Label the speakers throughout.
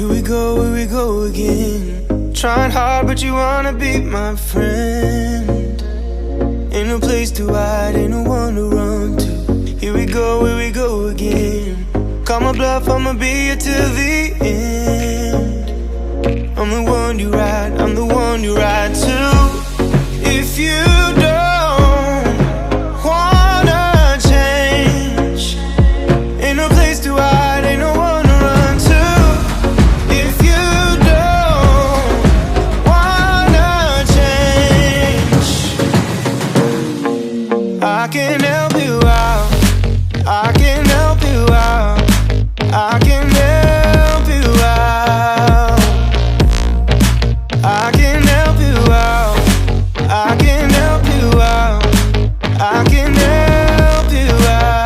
Speaker 1: Here we go again. Trying hard but you wanna be my friend. Ain't no place to hide, ain't no one to run to. Here we go again. Call my bluff, I'ma be here till the end. I'm the one you ride, I'm the one you ride to. If you don't wanna change, ain't no place to hide, ain't no one to run to. If you don't wanna change, I can help you out, I can help you out, I can help you out, I can help you out, I can help you out, I can help you out.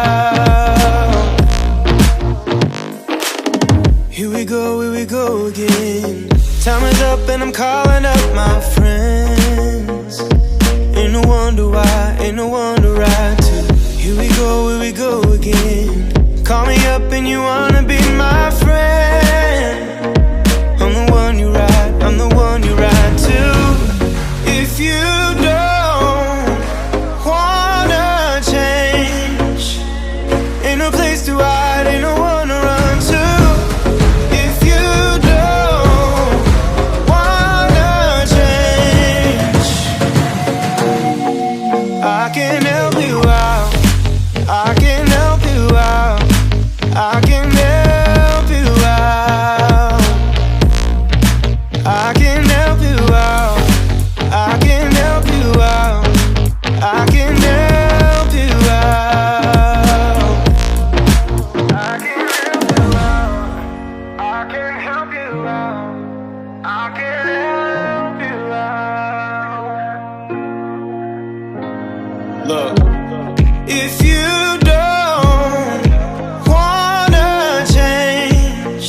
Speaker 1: Here we go again. Time is up and I'm calling up my friends. Ain't no wonder why, ain't no one to ride to. Here we go again. Call me up and you wanna be my friend. I'm the one you ride, I'm the one you ride to. If you don't wanna change, ain't no place to hide, ain't no one to run to. If you don't wanna change, I can help you out, I can help you out, I can help you out, I can help you out, I can help you out, I can help you out, I can help you out, I can help you out, I can help you out. Look, if you don't wanna change,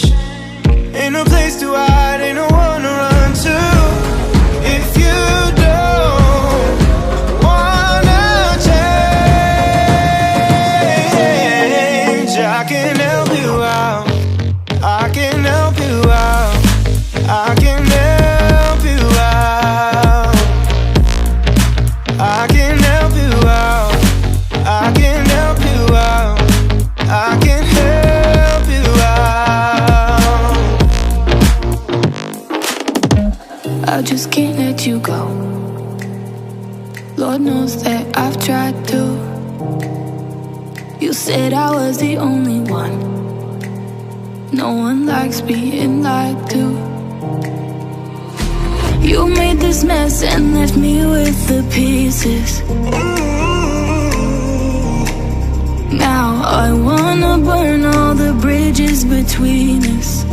Speaker 1: ain't no place to hide, ain't no one to run to. If you don't wanna change, I can help you out, I can help you out, I can help you out, I can help you out, I can help you out, I can help you out.
Speaker 2: I just can't let you go. Lord knows that I've tried to. You said I was the only one. No one likes being lied to. You made this mess and left me with the pieces. Now I wanna burn all the bridges between us.